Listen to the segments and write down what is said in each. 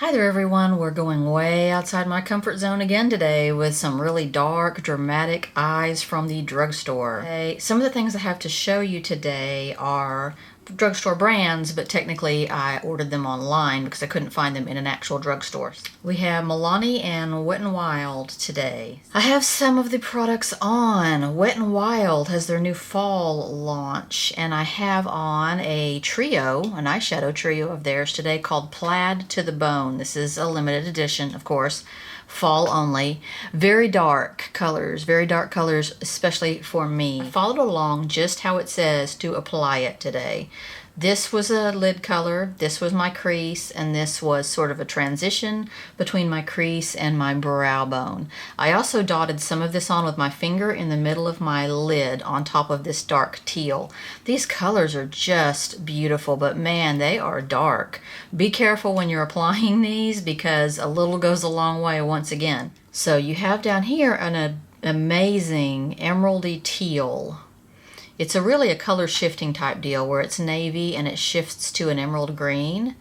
Hi there everyone, we're going way outside my comfort zone again today with some really dark, dramatic eyes from the drugstore. Okay, some of the things I have to show you today are drugstore brands, but technically I ordered them online because I couldn't find them in an actual drugstore. We have Milani and Wet n Wild today. I have some of the products on. Wet n Wild has their new fall launch, and I have on a trio, an eyeshadow trio of theirs today called Plaid to the Bone. This is a limited edition, of course, fall only. Very dark colors, especially for me. I followed along just how it says to apply it today. This was a lid color, this was my crease, and this was sort of a transition between my crease and my brow bone. I also dotted some of this on with my finger in the middle of my lid on top of this dark teal. These colors are just beautiful, but man, they are dark. Be careful when you're applying these because a little goes a long way once again. So you have down here an amazing emeraldy teal. It's really a color shifting type deal where it's navy and it shifts to an emerald green.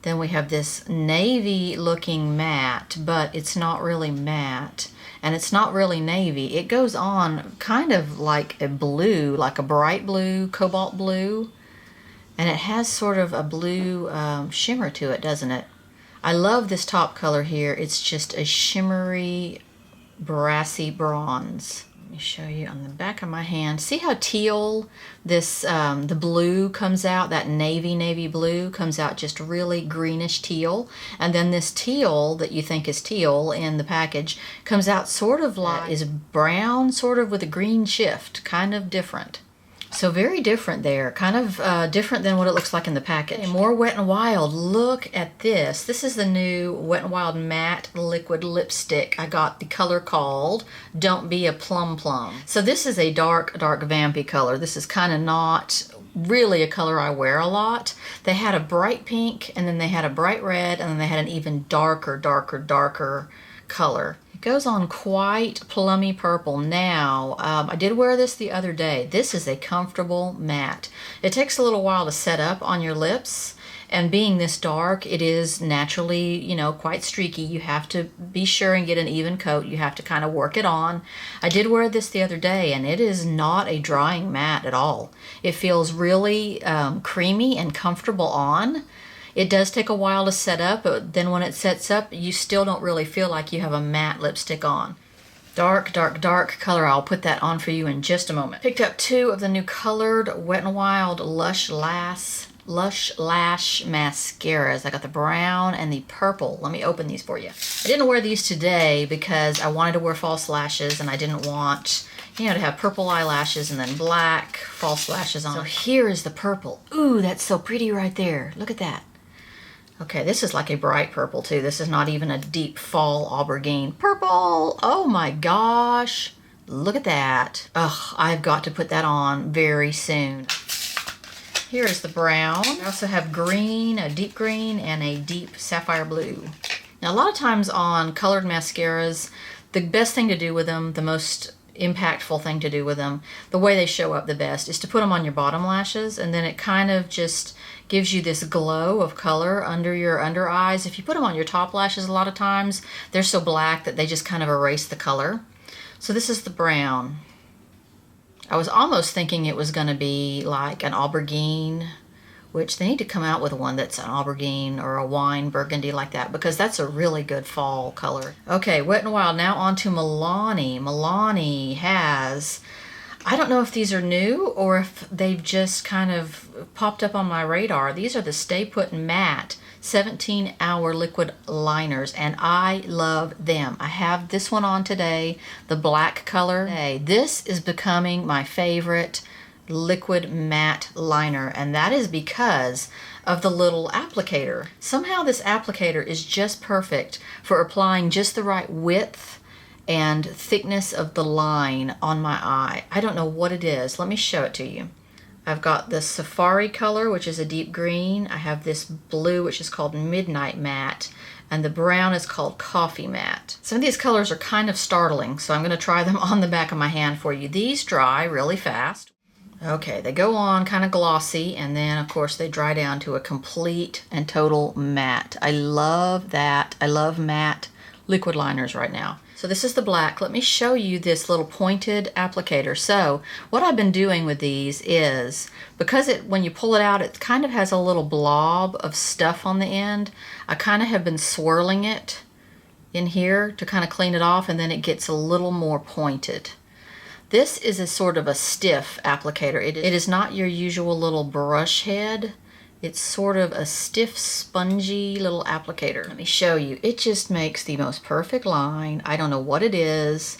Then we have this navy looking matte, but it's not really matte and it's not really navy. It goes on kind of like a blue, like a bright blue, cobalt blue, and it has sort of a blue shimmer to it, doesn't it? I love this top color here. It's just a shimmery brassy bronze. Let me show you on the back of my hand. See how teal this, the blue comes out, that navy blue comes out just really greenish teal. And then this teal that you think is teal in the package comes out sort of like, is brown, sort of with a green shift, kind of different. So very different there, kind of different than what it looks like in the package. Okay, more Wet n Wild. Look at this. This is the new Wet n Wild matte liquid lipstick. I got the color called Don't Be a Plum Plum. So this is a dark vampy color. This is kind of not really a color I wear a lot. They had a bright pink, and then they had a bright red, and then they had an even darker color. It goes on quite plummy purple. Now, I did wear this the other day. This is a comfortable matte. It takes a little while to set up on your lips, and being this dark, it is naturally, you know, quite streaky. You have to be sure and get an even coat. You have to kind of work it on. I did wear this the other day, and it is not a drying matte at all. It feels really creamy and comfortable on. It does take a while to set up, but then when it sets up, you still don't really feel like you have a matte lipstick on. Dark color. I'll put that on for you in just a moment. Picked up two of the new colored Wet n Wild Lush Lash mascaras. I got the brown and the purple. Let me open these for you. I didn't wear these today because I wanted to wear false lashes and I didn't want, you know, to have purple eyelashes and then black false lashes on. So here is the purple. Ooh, that's so pretty right there. Look at that. Okay, this is like a bright purple too. This is not even a deep fall aubergine purple. Oh my gosh. Look at that. Ugh, I've got to put that on very soon. Here is the brown. I also have green, a deep green, and a deep sapphire blue. Now a lot of times on colored mascaras, the best thing to do with them, the most impactful thing to do with them, the way they show up the best, is to put them on your bottom lashes, and then it kind of just gives you this glow of color under your under eyes. If you put them on your top lashes, a lot of times they're so black that they just kind of erase the color. So this is the brown. I was almost thinking it was going to be like an aubergine, which they need to come out with one that's an aubergine or a wine burgundy like that, because that's a really good fall color. Okay, Wet n Wild. Now on to Milani. Milani has, I don't know if these are new or if they've just kind of popped up on my radar. These are the Stay Put Matte 17-hour liquid liners, and I love them. I have this one on today, the black color. Hey, this is becoming my favorite liquid matte liner, and that is because of the little applicator. Somehow this applicator is just perfect for applying just the right width and thickness of the line on my eye. I don't know what it is. Let me show it to you. I've got the Safari color, which is a deep green. I have this blue, which is called Midnight Matte, and the brown is called Coffee Matte. Some of these colors are kind of startling, so I'm going to try them on the back of my hand for you. These dry really fast. Okay, they go on kind of glossy, and then of course they dry down to a complete and total matte. I love that. I love matte liquid liners right now. So this is the black. Let me show you this little pointed applicator. So what I've been doing with these is, because when you pull it out, it kind of has a little blob of stuff on the end. I kind of have been swirling it in here to kind of clean it off, and then it gets a little more pointed. This is a sort of a stiff applicator. It is not your usual little brush head. It's sort of a stiff, spongy little applicator. Let me show you. It just makes the most perfect line. I don't know what it is.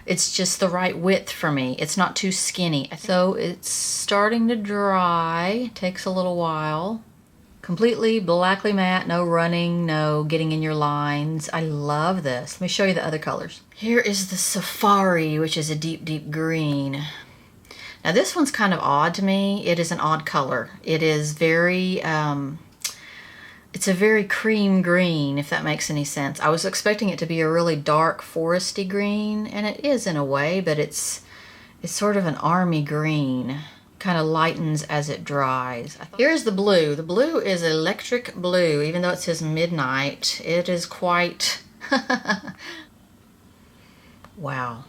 It's just the right width for me. It's not too skinny. So it's starting to dry. Takes a little while. Completely blackly matte, no running, no getting in your lines. I love this. Let me show you the other colors. Here is the Safari, which is a deep, deep green. Now this one's kind of odd to me. It is an odd color. It is very, it's a very cream green, if that makes any sense. I was expecting it to be a really dark foresty green, and it is in a way, but it's sort of an army green. Kind of lightens as it dries. Here's the blue. The blue is electric blue, even though it says midnight. It is quite wow,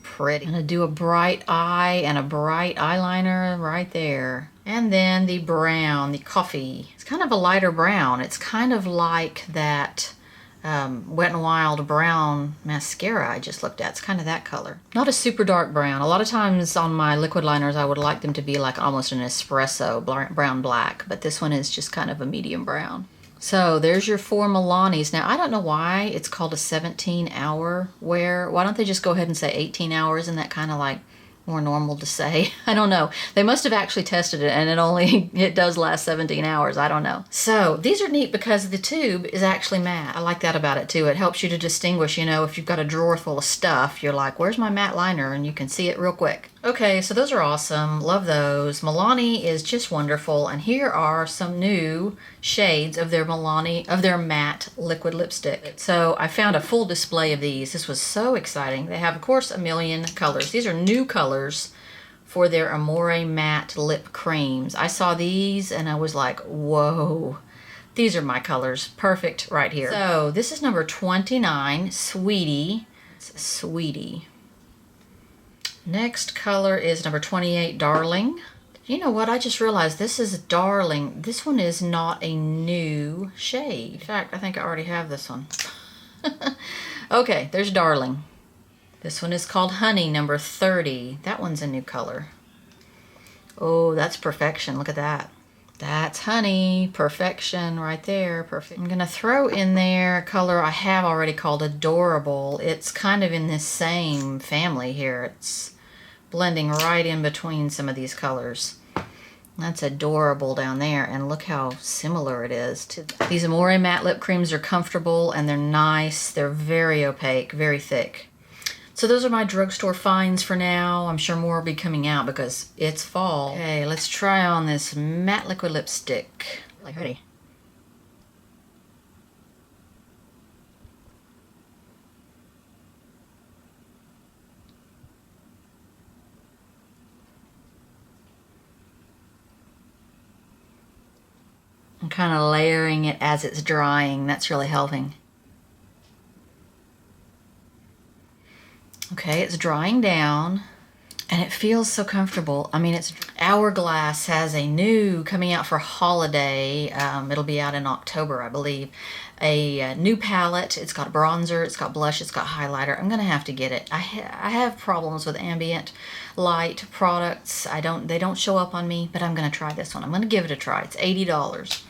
pretty. I'm gonna do a bright eye and a bright eyeliner right there. And then the brown, the coffee. It's kind of a lighter brown. It's kind of like that Wet n Wild brown mascara I just looked at. It's kind of that color. Not a super dark brown. A lot of times on my liquid liners I would like them to be like almost an espresso brown black, but this one is just kind of a medium brown. So there's your 4 Milanis. Now I don't know why it's called a 17-hour wear. Why don't they just go ahead and say 18 hours? Isn't that kind of like more normal to say? I don't know. They must have actually tested it, and it does last 17 hours. I don't know. So these are neat because the tube is actually matte. I like that about it too. It helps you to distinguish, you know, if you've got a drawer full of stuff, you're like, where's my matte liner? And you can see it real quick. Okay, so those are awesome. Love those. Milani is just wonderful, and here are some new shades of their matte liquid lipstick. So I found a full display of these. This was so exciting. They have, of course, a million colors. These are new colors for their Amore matte lip creams. I saw these and I was like, whoa. These are my colors. Perfect right here. So this is number 29, Sweetie. It's Sweetie. Next color is number 28, Darling. You know what? I just realized this is Darling. This one is not a new shade. In fact, I think I already have this one. Okay, there's Darling. This one is called Honey, number 30. That one's a new color. Oh, that's Perfection. Look at that. That's Honey. Perfection right there. Perfect. I'm going to throw in there a color I have already called Adorable. It's kind of in this same family here. It's blending right in between some of these colors. That's Adorable down there, and look how similar it is to these Amore matte lip creams. Are comfortable and they're nice. They're very opaque, very thick. So those are my drugstore finds for now. I'm sure more will be coming out because it's fall. Okay, let's try on this matte liquid lipstick. Ready? I'm kind of layering it as it's drying. That's really helping. Okay, it's drying down and it feels so comfortable. I mean, it's Hourglass has a new coming out for holiday. It'll be out in October, I believe. A new palette. It's got a bronzer, it's got blush, it's got highlighter. I'm gonna have to get it. I have problems with ambient light products. They don't show up on me, but I'm gonna try this one. I'm gonna give it a try. It's $80.